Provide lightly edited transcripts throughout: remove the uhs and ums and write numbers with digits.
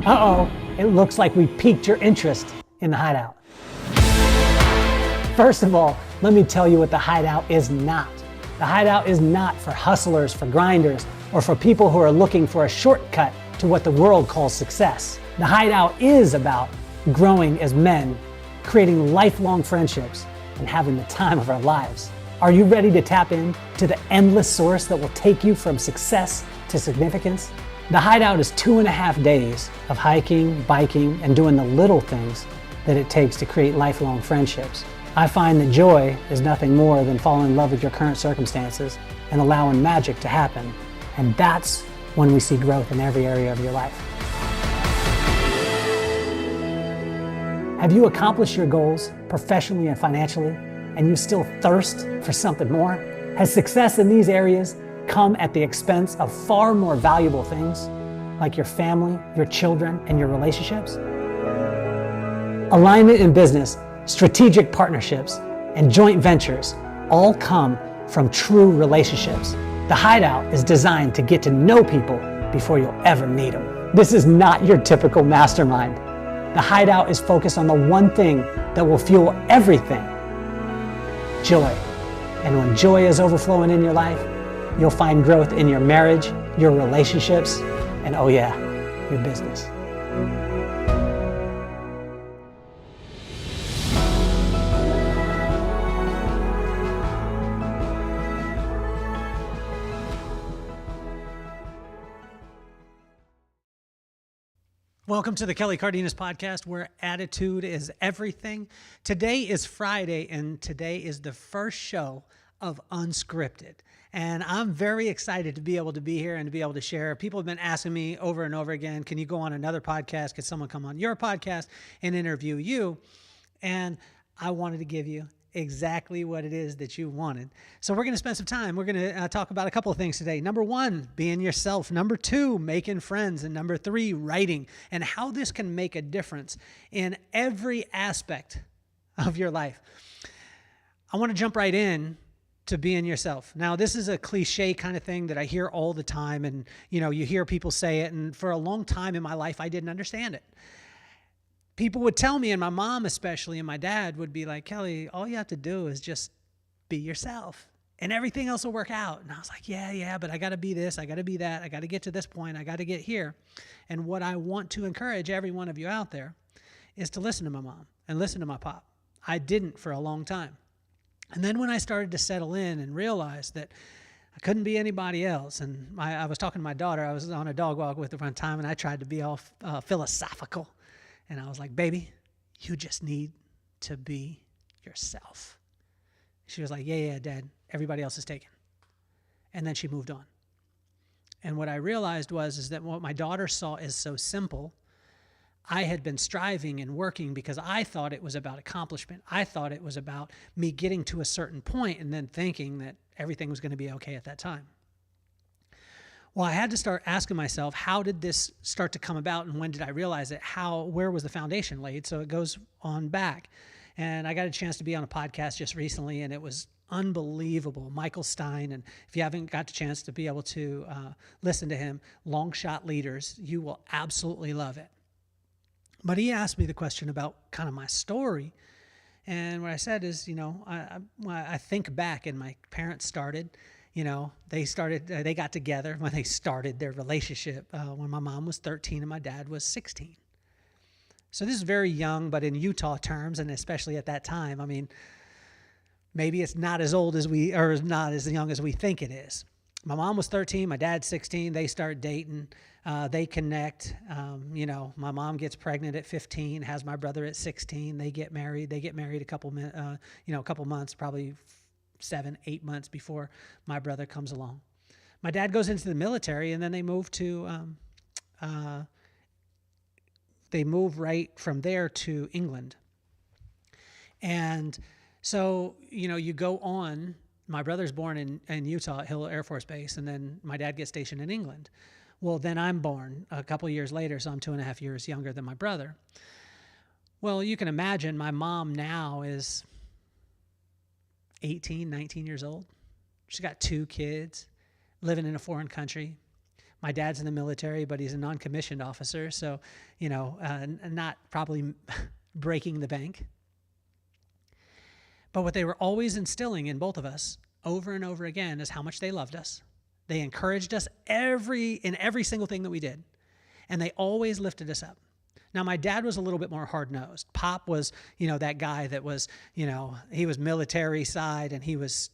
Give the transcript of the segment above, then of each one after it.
Uh-oh, it looks like we piqued your interest in the Hideout. First of all, let me tell you what the Hideout is not. The Hideout is not for hustlers, for grinders, or for people who are looking for a shortcut to what the world calls success. The Hideout is about growing as men, creating lifelong friendships, and having the time of our lives. Are you ready to tap in to the endless source that will take you from success to significance? The Hideout is 2.5 days of hiking, biking, and doing the little things that it takes to create lifelong friendships. I find that joy is nothing more than falling in love with your current circumstances and allowing magic to happen. And that's when we see growth in every area of your life. Have you accomplished your goals professionally and financially, and you still thirst for something more? Has success in these areas come at the expense of far more valuable things, like your family, your children, and your relationships? Alignment in business, strategic partnerships, and joint ventures all come from true relationships. The Hideout is designed to get to know people before you'll ever meet them. This is not your typical mastermind. The Hideout is focused on the one thing that will fuel everything: joy. And when joy is overflowing in your life, you'll find growth in your marriage, your relationships, and oh yeah, your business. Welcome to the Kelly Cardenas podcast, where attitude is everything. Today is Friday, and today is the first show of Unscripted. And I'm very excited to be able to be here and to be able to share. People have been asking me over and over again, can you go on another podcast? Could someone come on your podcast and interview you? And I wanted to give you exactly what it is that you wanted. So we're going to spend some time. We're going to talk about a couple of things today. Number 1, being yourself. Number 2, making friends. And number 3, writing, and how this can make a difference in every aspect of your life. I want to jump right in to being yourself. Now, this is a cliche kind of thing that I hear all the time, and you hear people say it, and for a long time in my life, I didn't understand it. People would tell me, and my mom especially, and my dad would be like, Kelly, all you have to do is just be yourself, and everything else will work out. And I was like, yeah, but I got to be this, I got to be that, I got to get to this point, I got to get here. And what I want to encourage every one of you out there is to listen to my mom and listen to my pop. I didn't for a long time. And then when I started to settle in and realize that I couldn't be anybody else, and I was talking to my daughter, I was on a dog walk with her one time, and I tried to be all philosophical. And I was like, baby, you just need to be yourself. She was like, yeah, Dad, everybody else is taken. And then she moved on. And what I realized is that what my daughter saw is so simple. I had been striving and working because I thought it was about accomplishment. I thought it was about me getting to a certain point and then thinking that everything was going to be okay at that time. Well, I had to start asking myself, how did this start to come about, and when did I realize it? Where was the foundation laid? So it goes on back. And I got a chance to be on a podcast just recently, and it was unbelievable. Michael Stein, and if you haven't got the chance to be able to listen to him, Long Shot Leaders, you will absolutely love it. But he asked me the question about kind of my story. And what I said is, I think back, and my parents started. They got together when they started their relationship when my mom was 13 and my dad was 16. So this is very young, but in Utah terms, and especially at that time, I mean, maybe it's not as old as or not as young as we think it is. My mom was 13, my dad's 16. They start dating, they connect. My mom gets pregnant at 15, has my brother at 16. They get married. They get married a couple months, probably 7-8 months before my brother comes along. My dad goes into the military, and then they move right from there to England. And so, you go on. My brother's born in Utah at Hill Air Force Base, and then my dad gets stationed in England. Well, then I'm born a couple years later, so I'm 2.5 years younger than my brother. Well, you can imagine my mom now is 18, 19 years old. She's got 2 kids, living in a foreign country. My dad's in the military, but he's a non-commissioned officer, so, not probably breaking the bank. But what they were always instilling in both of us over and over again is how much they loved us. They encouraged us in every single thing that we did, and they always lifted us up. Now, my dad was a little bit more hard-nosed. Pop was, that guy that was, he was military side, and he was,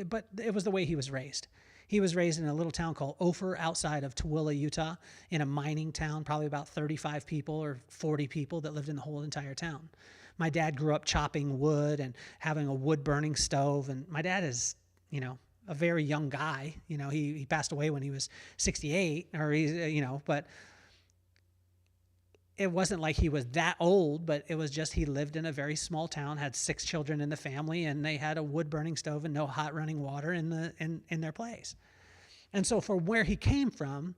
but it was the way he was raised. He was raised in a little town called Ophir outside of Tooele, Utah, in a mining town, probably about 35 people or 40 people that lived in the whole entire town. My dad grew up chopping wood and having a wood-burning stove, and my dad is, a very young guy. He passed away when he was 68, but it wasn't like he was that old, but it was just he lived in a very small town, had 6 children in the family, and they had a wood-burning stove and no hot running water in their place. And so from where he came from,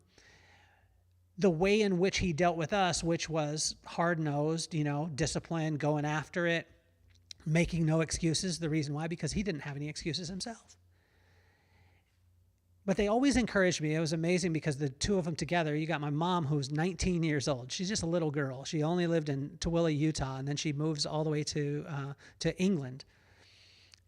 the way in which he dealt with us, which was hard-nosed, disciplined, going after it, making no excuses. The reason why, because he didn't have any excuses himself. But they always encouraged me. It was amazing because the two of them together, you got my mom, who's 19 years old. She's just a little girl. She only lived in Tooele, Utah, and then she moves all the way to England.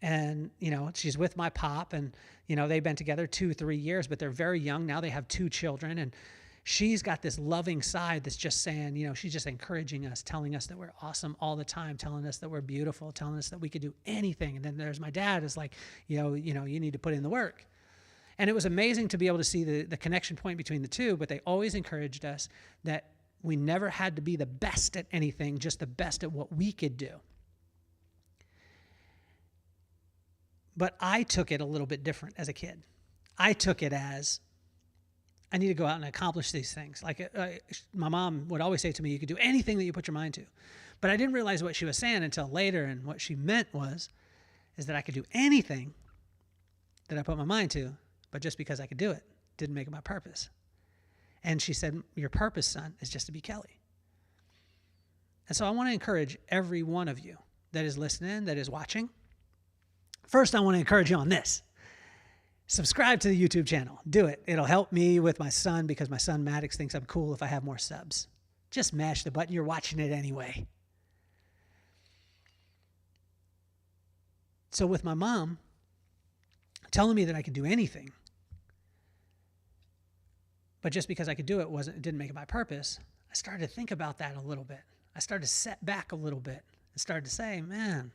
And, she's with my pop, and, they've been together 2-3 years, but they're very young. Now they have 2 children, and she's got this loving side that's just saying, she's just encouraging us, telling us that we're awesome all the time, telling us that we're beautiful, telling us that we could do anything. And then there's my dad is like, you need to put in the work. And it was amazing to be able to see the connection point between the two, but they always encouraged us that we never had to be the best at anything, just the best at what we could do. But I took it a little bit different as a kid. I took it as, I need to go out and accomplish these things. Like my mom would always say to me, you could do anything that you put your mind to. But I didn't realize what she was saying until later, and what she meant is that I could do anything that I put my mind to, but just because I could do it didn't make it my purpose. And she said, your purpose, son, is just to be Kelly. And so I want to encourage every one of you that is listening, that is watching. First, I want to encourage you on this. Subscribe to the YouTube channel. Do it. It'll help me with my son, because my son Maddox thinks I'm cool if I have more subs. Just mash the button. You're watching it anyway. So with my mom telling me that I could do anything, but just because I could do it it didn't make it my purpose, I started to think about that a little bit. I started to set back a little bit and started to say, man,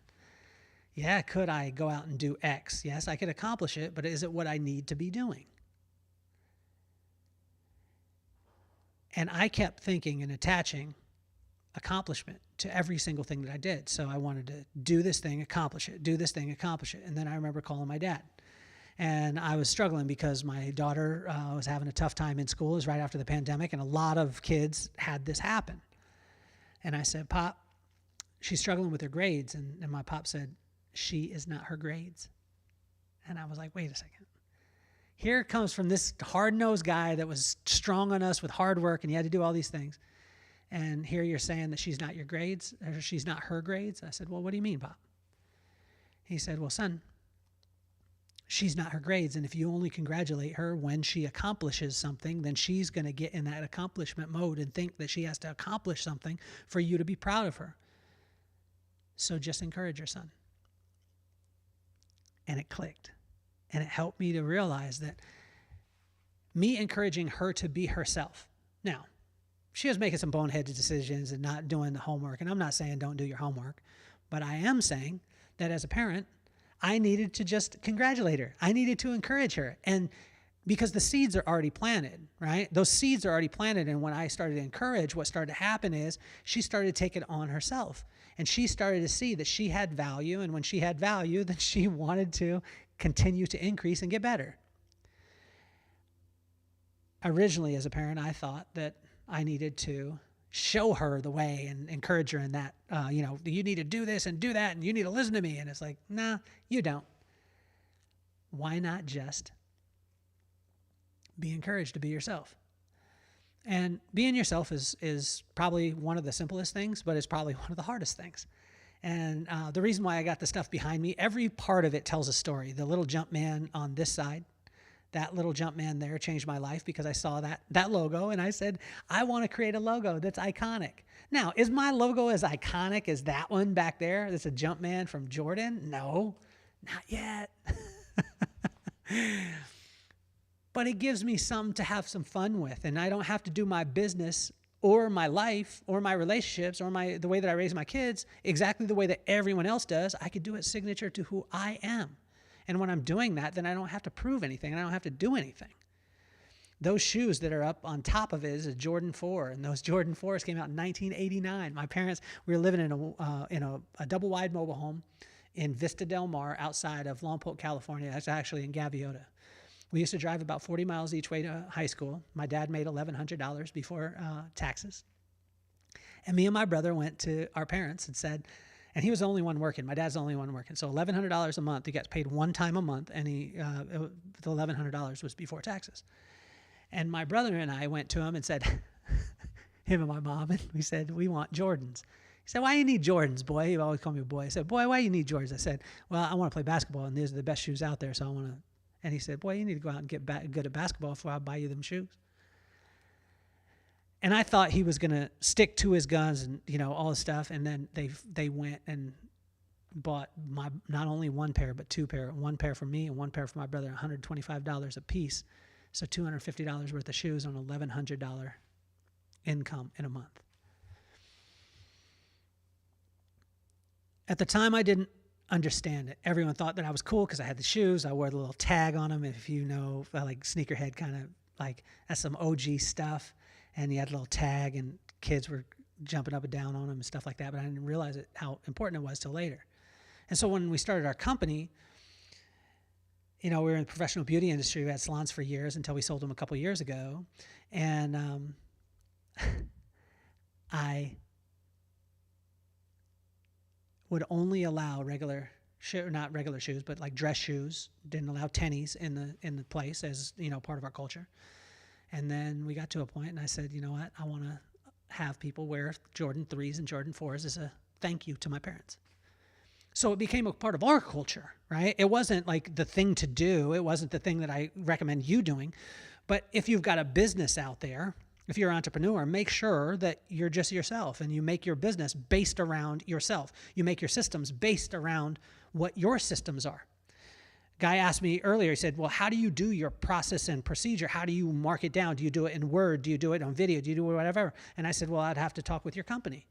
yeah, could I go out and do X? Yes, I could accomplish it, but is it what I need to be doing? And I kept thinking and attaching accomplishment to every single thing that I did. So I wanted to do this thing, accomplish it, do this thing, accomplish it. And then I remember calling my dad. And I was struggling because my daughter was having a tough time in school. It was right after the pandemic, and a lot of kids had this happen. And I said, Pop, she's struggling with her grades. And my pop said, she is not her grades. And I was like, wait a second. Here it comes from this hard-nosed guy that was strong on us with hard work, and he had to do all these things. And here you're saying that she's not your grades, or she's not her grades. I said, well, what do you mean, Pop? He said, well, son, she's not her grades, and if you only congratulate her when she accomplishes something, then she's going to get in that accomplishment mode and think that she has to accomplish something for you to be proud of her. So just encourage her, son. And it clicked. And it helped me to realize that me encouraging her to be herself. Now, she was making some boneheaded decisions and not doing the homework. And I'm not saying don't do your homework, but I am saying that as a parent, I needed to just congratulate her. I needed to encourage her. And because the seeds are already planted, right? Those seeds are already planted. And when I started to encourage, what started to happen is she started to take it on herself. And she started to see that she had value. And when she had value, then she wanted to continue to increase and get better. Originally, as a parent, I thought that I needed to show her the way and encourage her in that, you need to do this and do that, and you need to listen to me. And it's like, nah, you don't. Why not just be encouraged to be yourself? And being yourself is probably one of the simplest things, but it's probably one of the hardest things. And the reason why I got the stuff behind me, every part of it tells a story. The little jump man on this side, that little Jumpman there changed my life because I saw that logo and I said, I want to create a logo that's iconic. Now, is my logo as iconic as that one back there? That's a Jumpman from Jordan? No, not yet. But it gives me something to have some fun with, and I don't have to do my business or my life or my relationships or the way that I raise my kids exactly the way that everyone else does. I could do it signature to who I am. And when I'm doing that, then I don't have to prove anything and I don't have to do anything. Those shoes that are up on top of it is a Jordan 4, and those Jordan 4s came out in 1989. My parents, we were living in a double-wide mobile home in Vista Del Mar outside of Lompoc, California. That's actually in Gaviota. We used to drive about 40 miles each way to high school. My dad made $1,100 before taxes. And me and my brother went to our parents and said, and he was the only one working. My dad's the only one working. So $1,100 a month. He gets paid one time a month, and the $1,100 was before taxes. And my brother and I went to him and said, him and my mom, and we said, we want Jordans. He said, why do you need Jordans, boy? He always called me a boy. I said, boy, why do you need Jordans? I said, well, I want to play basketball, and these are the best shoes out there, so I want to. And he said, boy, you need to go out and get good at basketball before I buy you them shoes. And I thought he was going to stick to his guns and, all this stuff. And then they went and bought not only one pair, but two pair. One pair for me and one pair for my brother, $125 a piece. So $250 worth of shoes on $1,100 income in a month. At the time, I didn't understand it. Everyone thought that I was cool because I had the shoes. I wore the little tag on them. If you know, like sneakerhead kind of like, that's some OG stuff. And you had a little tag and kids were jumping up and down on them and stuff like that. But I didn't realize how important it was till later. And so when we started our company, we were in the professional beauty industry. We had salons for years until we sold them a couple years ago. And I would only allow not regular shoes, but like dress shoes. Didn't allow tennies in the place as, part of our culture. And then we got to a point and I said, you know what? I want to have people wear Jordan 3s and Jordan 4s as a thank you to my parents. So it became a part of our culture, right? It wasn't like the thing to do. It wasn't the thing that I recommend you doing. But if you've got a business out there, if you're an entrepreneur, make sure that you're just yourself and you make your business based around yourself. You make your systems based around what your systems are. Guy asked me earlier, he said, well, how do you do your process and procedure? How do you mark it down? Do you do it in Word? Do you do it on video? Do you do it whatever? And I said, well, I'd have to talk with your company.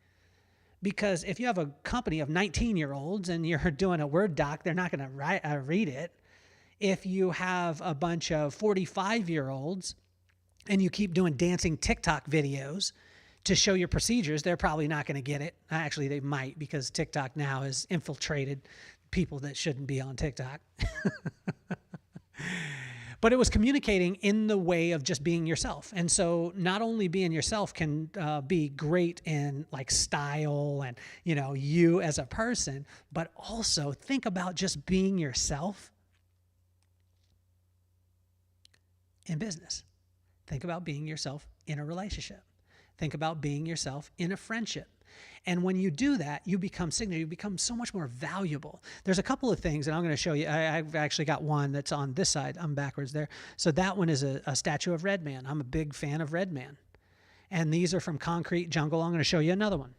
Because if you have a company of 19-year-olds and you're doing a Word doc, they're not going to read it. If you have a bunch of 45-year-olds and you keep doing dancing TikTok videos to show your procedures, they're probably not going to get it. Actually, they might, because TikTok now has infiltrated people that shouldn't be on TikTok. But it was communicating in the way of just being yourself. And so not only being yourself can be great in like style and, you as a person, but also think about just being yourself in business. Think about being yourself in a relationship. Think about being yourself in a friendship. And when you do that, you become signature. You become so much more valuable. There's a couple of things, and I'm going to show you. I've actually got one that's on this side. I'm backwards there. So that one is a statue of Red Man. I'm a big fan of Red Man. And these are from Concrete Jungle. I'm going to show you another one.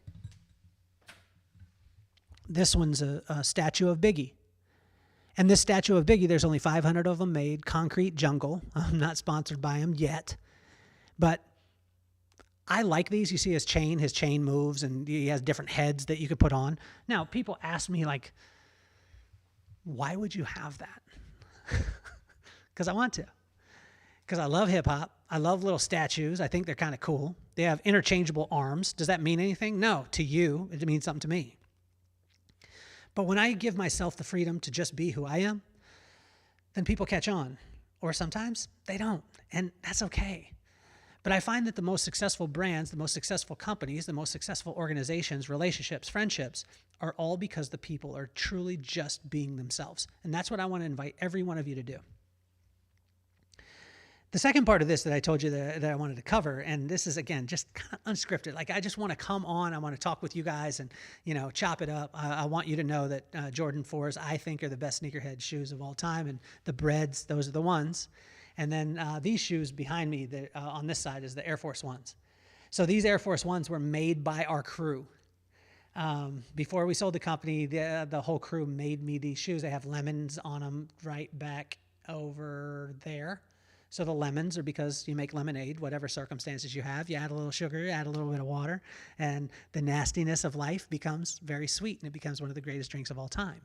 This one's a statue of Biggie. And this statue of Biggie, there's only 500 of them made. Concrete Jungle. I'm not sponsored by them yet. But I like these. You see his chain moves, and he has different heads that you could put on. Now, people ask me, like, why would you have that? Because I want to. Because I love hip-hop. I love little statues. I think they're kind of cool. They have interchangeable arms. Does that mean anything? No. To you, it means something to me. But when I give myself the freedom to just be who I am, then people catch on. Or sometimes they don't, and that's okay. But I find that the most successful brands, the most successful companies, the most successful organizations, relationships, friendships are all because the people are truly just being themselves. And that's what I want to invite every one of you to do. The second part of this that I told you that I wanted to cover, and this is, again, just kind of unscripted. Like, I just want to come on. I want to talk with you guys and, chop it up. I want you to know that Jordan 4s, I think, are the best sneakerhead shoes of all time. And the Breads, those are the ones. And then these shoes behind me on this side is the Air Force Ones. So these Air Force Ones were made by our crew. Before we sold the company, the whole crew made me these shoes. They have lemons on them right back over there. So the lemons are because you make lemonade, whatever circumstances you have. You add a little sugar, you add a little bit of water, and the nastiness of life becomes very sweet, and it becomes one of the greatest drinks of all time.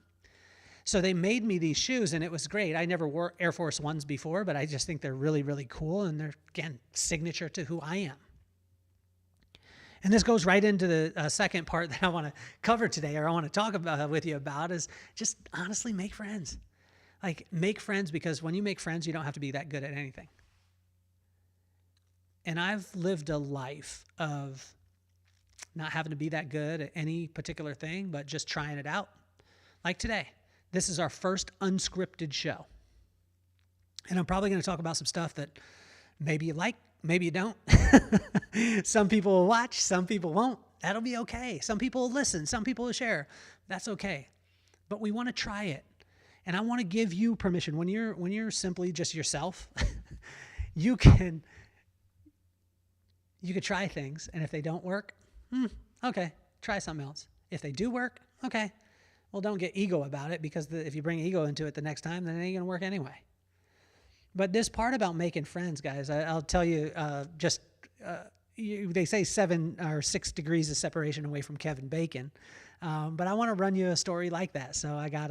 So they made me these shoes, and it was great. I never wore Air Force Ones before, but I just think they're really, really cool, and they're, again, signature to who I am. And this goes right into the second part that I want to cover today, or I want to talk about with you about, is just honestly make friends. Like, make friends, because when you make friends, you don't have to be that good at anything. And I've lived a life of not having to be that good at any particular thing, but just trying it out. Like today, this is our first unscripted show. And I'm probably going to talk about some stuff that maybe you like, maybe you don't. Some people will watch, some people won't. That'll be okay. Some people will listen, some people will share. That's okay. But we want to try it. And I want to give you permission. When you're simply just yourself, you could try things, and if they don't work, okay, try something else. If they do work, okay, well, don't get ego about it, because if you bring ego into it the next time, then it ain't gonna work anyway. But this part about making friends, guys, I'll tell you, they say 7 or 6 degrees of separation away from Kevin Bacon. But I want to run you a story like that. So I got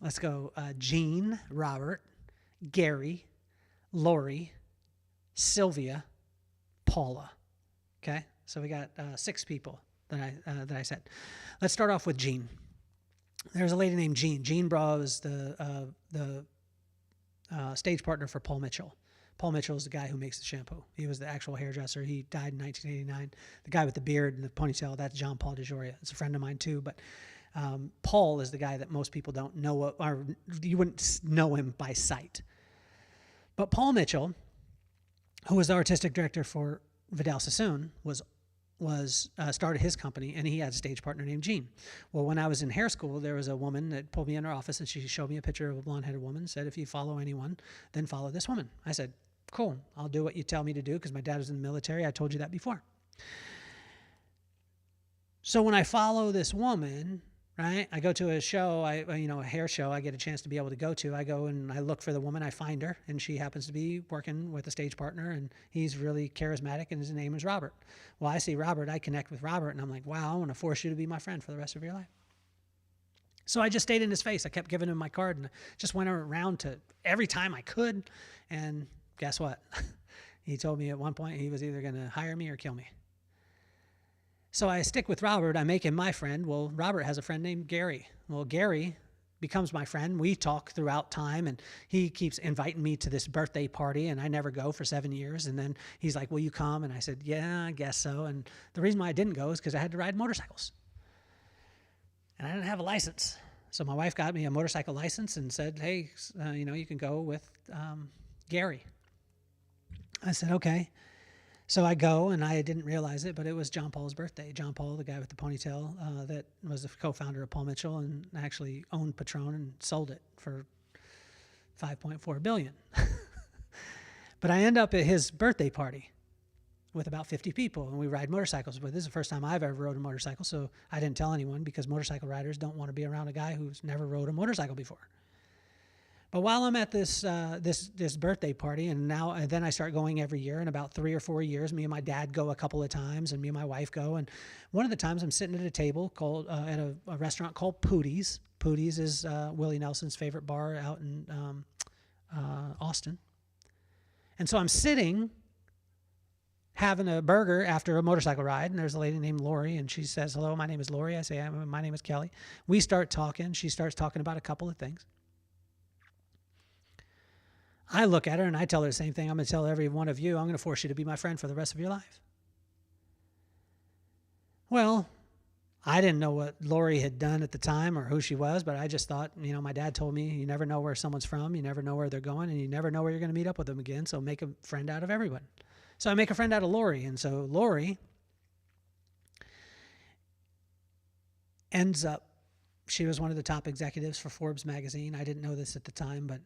let's go, Gene, Robert, Gary, Lori, Sylvia, Paula. Okay, so we got 6 people that I said. Let's start off with Gene. There's a lady named Jean. Jean Bra is the stage partner for Paul Mitchell. Paul Mitchell is the guy who makes the shampoo. He was the actual hairdresser. He died in 1989. The guy with the beard and the ponytail, that's John Paul DeJoria. It's a friend of mine too, but Paul is the guy that most people don't know, or you wouldn't know him by sight. But Paul Mitchell, who was the artistic director for Vidal Sassoon, started his company, and he had a stage partner named Jean. Well, when I was in hair school, there was a woman that pulled me in her office, and she showed me a picture of a blonde-headed woman, said, if you follow anyone, then follow this woman. I said, cool, I'll do what you tell me to do, because my dad was in the military. I told you that before. So when I follow this woman, right, I go to a show, a hair show I get a chance to be able to go to. I go and I look for the woman, I find her, and she happens to be working with a stage partner, and he's really charismatic, and his name is Robert. Well, I see Robert, I connect with Robert, and I'm like, wow, I want to force you to be my friend for the rest of your life. So I just stayed in his face. I kept giving him my card, and I just went around to every time I could, and guess what? He told me at one point he was either going to hire me or kill me. So I stick with Robert. I make him my friend. Well, Robert has a friend named Gary. Well, Gary becomes my friend. We talk throughout time, and he keeps inviting me to this birthday party, and I never go for 7 years. And then he's like, will you come? And I said, yeah, I guess so. And the reason why I didn't go is because I had to ride motorcycles, and I didn't have a license. So my wife got me a motorcycle license and said, hey, you can go with Gary. I said, okay. So I go, and I didn't realize it, but it was John Paul's birthday. John Paul, the guy with the ponytail, that was the co-founder of Paul Mitchell and actually owned Patron and sold it for $5.4 billion. But I end up at his birthday party with about 50 people, and we ride motorcycles. But this is the first time I've ever rode a motorcycle, so I didn't tell anyone, because motorcycle riders don't want to be around a guy who's never rode a motorcycle before. But while I'm at this birthday party, and then I start going every year, in about 3 or 4 years, me and my dad go a couple of times, and me and my wife go. And one of the times I'm sitting at a table at a restaurant called Pootie's. Pootie's is Willie Nelson's favorite bar out in Austin. And so I'm sitting having a burger after a motorcycle ride, and there's a lady named Lori, and she says, hello, my name is Lori. I say, my name is Kelly. We start talking. She starts talking about a couple of things. I look at her and I tell her the same thing I'm going to tell every one of you. I'm going to force you to be my friend for the rest of your life. Well, I didn't know what Lori had done at the time or who she was, but I just thought, my dad told me you never know where someone's from, you never know where they're going, and you never know where you're going to meet up with them again, so make a friend out of everyone. So I make a friend out of Lori, and so Lori ends up she was one of the top executives for Forbes magazine. I didn't know this at the time, but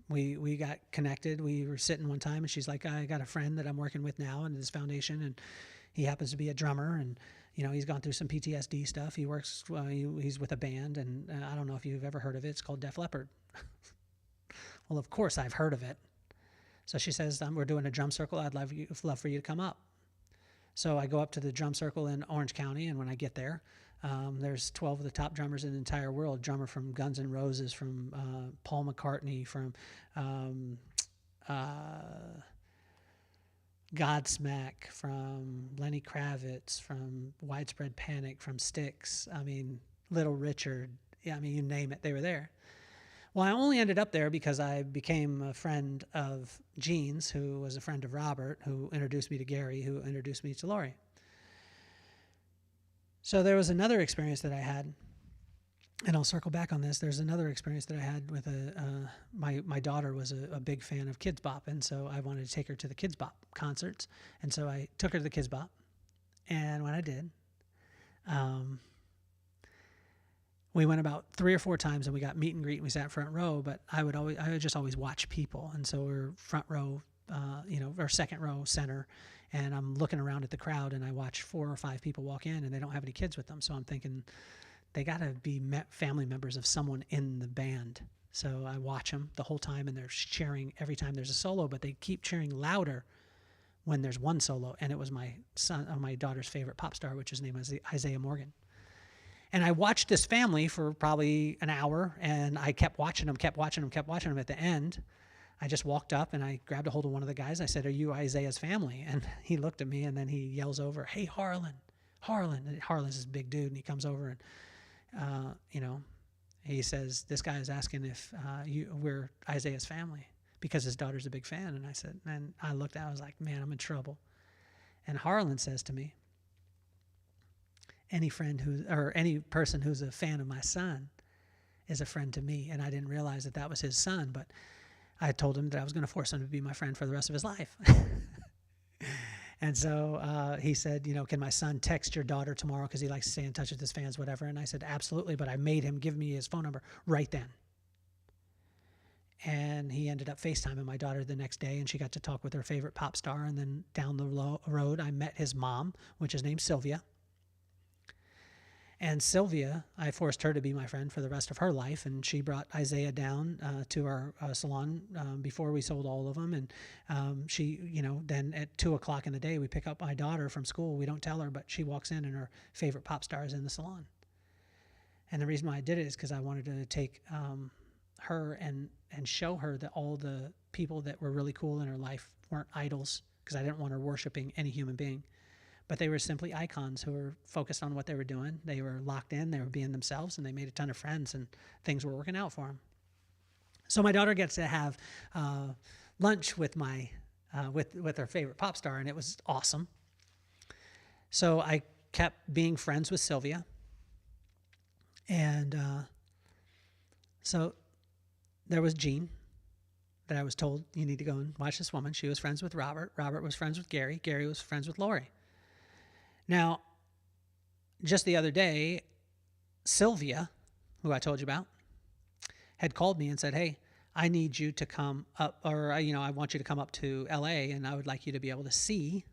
we got connected. We were sitting one time, and she's like, I got a friend that I'm working with now in this foundation, and he happens to be a drummer, and he's gone through some PTSD stuff. He works, he's with a band, and I don't know if you've ever heard of it. It's called Def Leppard. Well, of course I've heard of it. So she says, we're doing a drum circle. I'd love for you to come up. So I go up to the drum circle in Orange County, and when I get there, there's 12 of the top drummers in the entire world. Drummer from Guns N' Roses, from Paul McCartney, from Godsmack, from Lenny Kravitz, from Widespread Panic, from Styx. I mean, Little Richard. Yeah, I mean, you name it, they were there. Well, I only ended up there because I became a friend of Jean's, who was a friend of Robert, who introduced me to Gary, who introduced me to Lori. So there was another experience that I had, and I'll circle back on this. There's another experience that I had with my daughter was a big fan of Kids Bop, and so I wanted to take her to the Kids Bop concerts, and so I took her to the Kids Bop, and when I did, we went about 3 or 4 times, and we got meet and greet, and we sat front row, but I would just always watch people, and so we're front row, or second row center, and I'm looking around at the crowd, and I watch 4 or 5 people walk in, and they don't have any kids with them. So I'm thinking they got to be family members of someone in the band. So I watch them the whole time, and they're cheering every time there's a solo, but they keep cheering louder when there's one solo. And it was my daughter's favorite pop star, which his name was Isaiah Morgan. And I watched this family for probably an hour, and I kept watching them. At the end, I just walked up and I grabbed a hold of one of the guys. I said, "Are you Isaiah's family?" And he looked at me, and then he yells over, "Hey, Harlan. And Harlan's this big dude, and he comes over and, he says, "This guy is asking if we're Isaiah's family," because his daughter's a big fan. And I said, and I looked at it, I was like, man, I'm in trouble. And Harlan says to me, any person who's a fan of my son is a friend to me. And I didn't realize that was his son, but I told him that I was going to force him to be my friend for the rest of his life. And so he said, can my son text your daughter tomorrow, because he likes to stay in touch with his fans, whatever. And I said, absolutely, but I made him give me his phone number right then. And he ended up FaceTiming my daughter the next day, and she got to talk with her favorite pop star. And then down the road, I met his mom, which is named Sylvia. And Sylvia, I forced her to be my friend for the rest of her life, and she brought Isaiah down to our salon before we sold all of them. And she, then at 2:00 in the day, we pick up my daughter from school. We don't tell her, but she walks in, and her favorite pop star is in the salon. And the reason why I did it is because I wanted to take her and show her that all the people that were really cool in her life weren't idols, because I didn't want her worshiping any human being. But they were simply icons who were focused on what they were doing. They were locked in, they were being themselves, and they made a ton of friends, and things were working out for them. So my daughter gets to have lunch with with her favorite pop star, and it was awesome. So I kept being friends with Sylvia. And so there was Jean that I was told, you need to go and watch this woman. She was friends with Robert. Robert was friends with Gary. Gary was friends with Lori. Now, just the other day, Sylvia, who I told you about, had called me and said, hey, I need you to come up, or, I want you to come up to LA, and I would like you to be able to see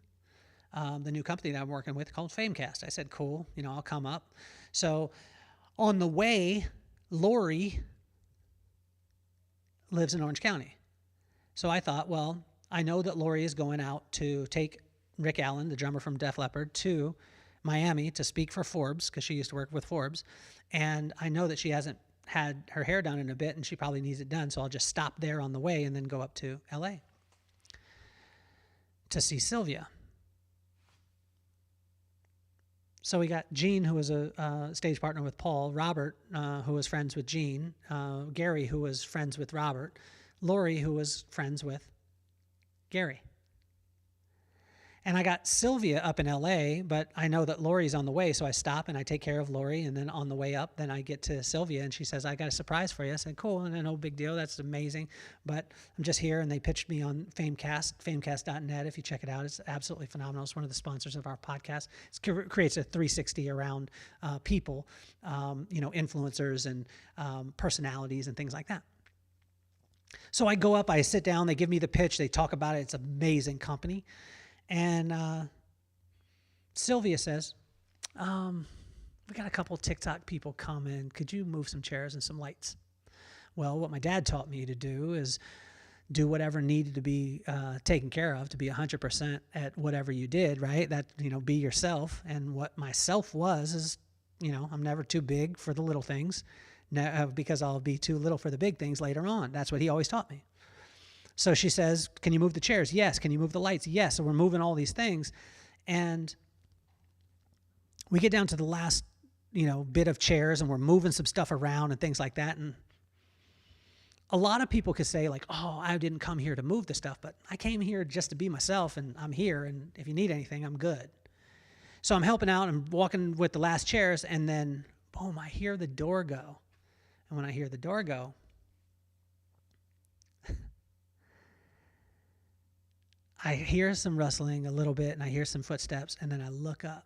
the new company that I'm working with called Famecast. I said, cool, I'll come up. So on the way, Lori lives in Orange County. So I thought, well, I know that Lori is going out to take Rick Allen, the drummer from Def Leppard, to Miami to speak for Forbes, because she used to work with Forbes. And I know that she hasn't had her hair done in a bit, and she probably needs it done. So I'll just stop there on the way and then go up to LA to see Sylvia. So we got Gene, who was a stage partner with Paul, Robert, who was friends with Gene, Gary, who was friends with Robert, Lori, who was friends with Gary. And I got Sylvia up in LA, but I know that Lori's on the way, so I stop and I take care of Lori, and then on the way up, then I get to Sylvia, and she says, I got a surprise for you. I said, cool, and no big deal, that's amazing, but I'm just here, and they pitched me on Famecast, famecast.net. If you check it out, it's absolutely phenomenal. It's one of the sponsors of our podcast. It creates a 360 around people, influencers and personalities and things like that. So I go up, I sit down, they give me the pitch, they talk about it, it's an amazing company. And Sylvia says, we got a couple TikTok people come in. Could you move some chairs and some lights? Well, what my dad taught me to do is do whatever needed to be taken care of, to be 100% at whatever you did, right? That, be yourself. And what myself is, I'm never too big for the little things because I'll be too little for the big things later on. That's what he always taught me. So she says, can you move the chairs? Yes. Can you move the lights? Yes. So we're moving all these things. And we get down to the last, bit of chairs, and we're moving some stuff around and things like that. And a lot of people could say, like, oh, I didn't come here to move the stuff, but I came here just to be myself, and I'm here. And if you need anything, I'm good. So I'm helping out and walking with the last chairs, and then, boom, I hear the door go. And when I hear the door go, I hear some rustling a little bit, and I hear some footsteps, and then I look up,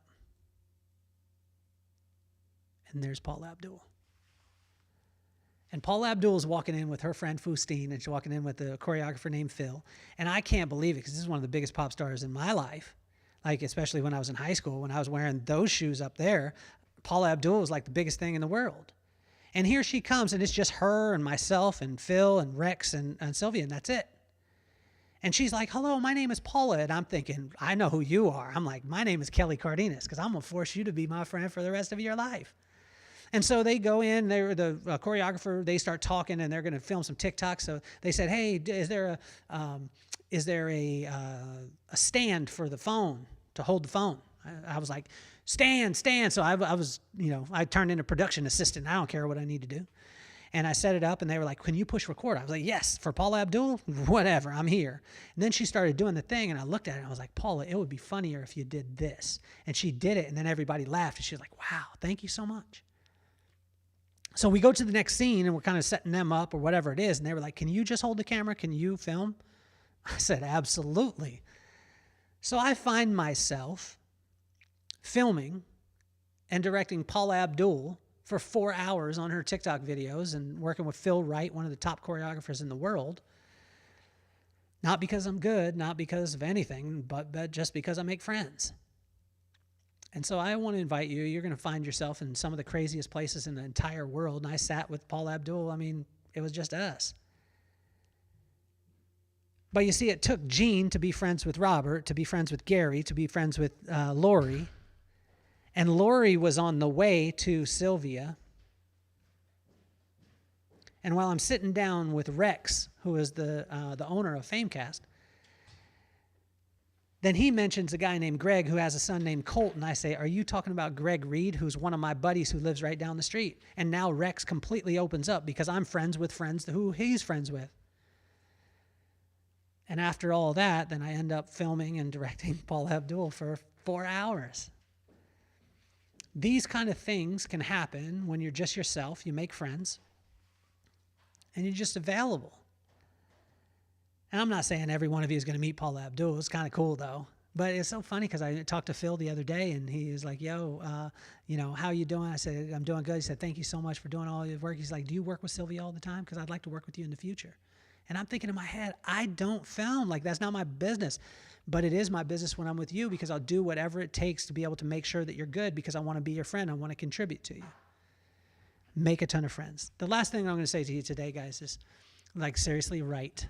and there's Paula Abdul. And Paula Abdul is walking in with her friend Fustine, and she's walking in with a choreographer named Phil. And I can't believe it, because this is one of the biggest pop stars in my life, like especially when I was in high school, when I was wearing those shoes up there. Paula Abdul was like the biggest thing in the world. And here she comes, and it's just her and myself and Phil and Rex and Sylvia, and that's it. And she's like, hello, my name is Paula. And I'm thinking, I know who you are. I'm like, my name is Kelly Cardenas, because I'm going to force you to be my friend for the rest of your life. And so they go in, they're the choreographer, they start talking, and they're going to film some TikToks. So they said, hey, is there a stand for the phone, to hold the phone? I was like, stand. So I was, I turned into production assistant. I don't care what I need to do. And I set it up, and they were like, can you push record? I was like, yes, for Paula Abdul, whatever, I'm here. And then she started doing the thing, and I looked at it, and I was like, Paula, it would be funnier if you did this. And she did it, and then everybody laughed, and she was like, wow, thank you so much. So we go to the next scene, and we're kind of setting them up or whatever it is, and they were like, can you just hold the camera? Can you film? I said, absolutely. So I find myself filming and directing Paula Abdul for 4 hours on her TikTok videos, and working with Phil Wright, one of the top choreographers in the world. Not because I'm good, not because of anything, but just because I make friends. And so I want to invite you. You're going to find yourself in some of the craziest places in the entire world. And I sat with Paula Abdul. I mean, it was just us. But you see, it took Gene to be friends with Robert, to be friends with Gary, to be friends with Lori. And Lori was on the way to Sylvia. And while I'm sitting down with Rex, who is the owner of Famecast, then he mentions a guy named Greg who has a son named Colt. And I say, are you talking about Greg Reed, who's one of my buddies who lives right down the street? And now Rex completely opens up, because I'm friends with friends who he's friends with. And after all that, then I end up filming and directing Paula Abdul for 4 hours. These kind of things can happen when you're just yourself, you make friends, and you're just available. And I'm not saying every one of you is going to meet Paula Abdul. It's kind of cool, though. But it's so funny, because I talked to Phil the other day, and he was like, yo, how you doing? I said, I'm doing good. He said, thank you so much for doing all your work. He's like, do you work with Sylvia all the time? Because I'd like to work with you in the future. And I'm thinking in my head, I don't film. Like, that's not my business. But it is my business when I'm with you, because I'll do whatever it takes to be able to make sure that you're good, because I want to be your friend. I want to contribute to you. Make a ton of friends. The last thing I'm going to say to you today, guys, is, like, seriously, write.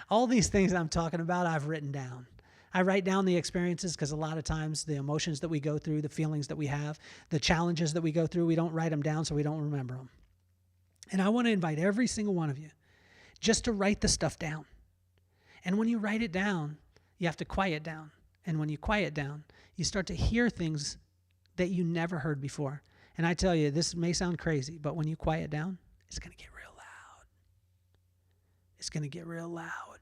All these things I'm talking about, I've written down. I write down the experiences, because a lot of times the emotions that we go through, the feelings that we have, the challenges that we go through, we don't write them down, so we don't remember them. And I want to invite every single one of you just to write the stuff down. And when you write it down, you have to quiet down. And when you quiet down, you start to hear things that you never heard before. And I tell you, this may sound crazy, but when you quiet down, it's going to get real loud. It's going to get real loud.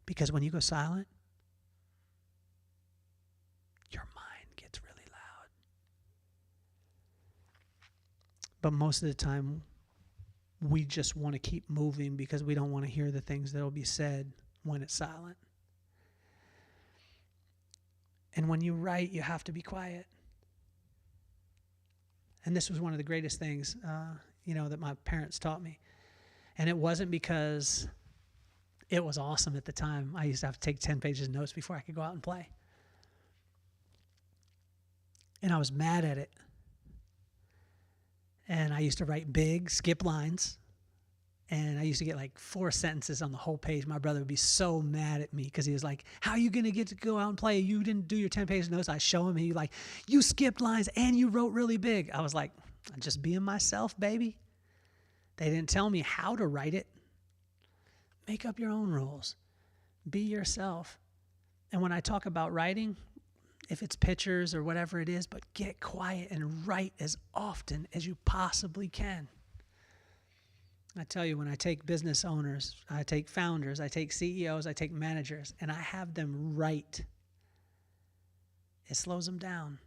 Because when you go silent, your mind gets really loud. But most of the time, we just want to keep moving because we don't want to hear the things that will be said when it's silent. And when you write, you have to be quiet. And this was one of the greatest things, that my parents taught me. And it wasn't because it was awesome at the time. I used to have to take 10 pages of notes before I could go out and play. And I was mad at it. And I used to write big, skip lines. And I used to get like 4 sentences on the whole page. My brother would be so mad at me because he was like, how are you going to get to go out and play? You didn't do your 10-page notes. I show him, and he's like, you skipped lines and you wrote really big. I was like, I'm just being myself, baby. They didn't tell me how to write it. Make up your own rules. Be yourself. And when I talk about writing, if it's pictures or whatever it is, but get quiet and write as often as you possibly can. I tell you, when I take business owners, I take founders, I take CEOs, I take managers, and I have them write, it slows them down.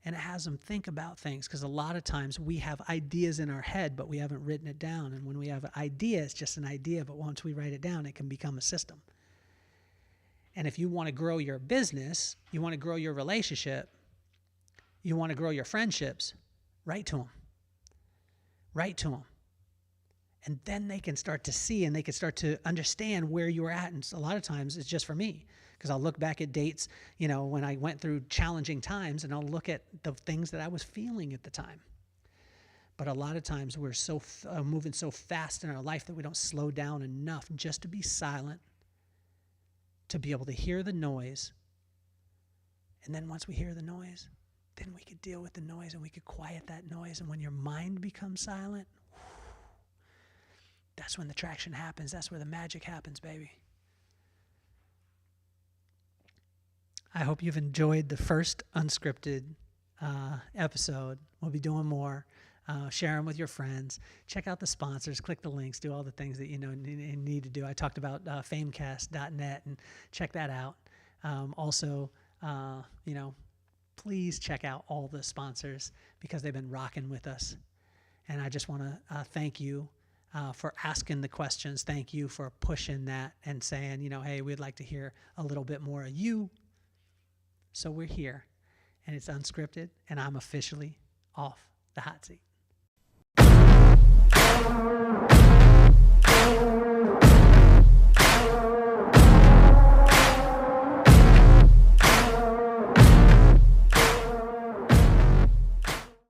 And it has them think about things, because a lot of times we have ideas in our head, but we haven't written it down. And when we have an idea, it's just an idea. But once we write it down, it can become a system. And if you want to grow your business, you want to grow your relationship, you want to grow your friendships, write to them. Write to them. And then they can start to see and they can start to understand where you're at. And a lot of times it's just for me, because I'll look back at dates, when I went through challenging times, and I'll look at the things that I was feeling at the time. But a lot of times we're so moving so fast in our life that we don't slow down enough just to be silent, to be able to hear the noise. And then once we hear the noise, then we could deal with the noise and we could quiet that noise. And when your mind becomes silent, that's when the traction happens. That's where the magic happens, baby. I hope you've enjoyed the first Unscripted episode. We'll be doing more. Share them with your friends. Check out the sponsors. Click the links. Do all the things that you need to do. I talked about famecast.net, and check that out. Also, please check out all the sponsors, because they've been rocking with us. And I just want to thank you for asking the questions. Thank you for pushing that and saying, hey, we'd like to hear a little bit more of you. So we're here, and it's Unscripted, and I'm officially off the hot seat.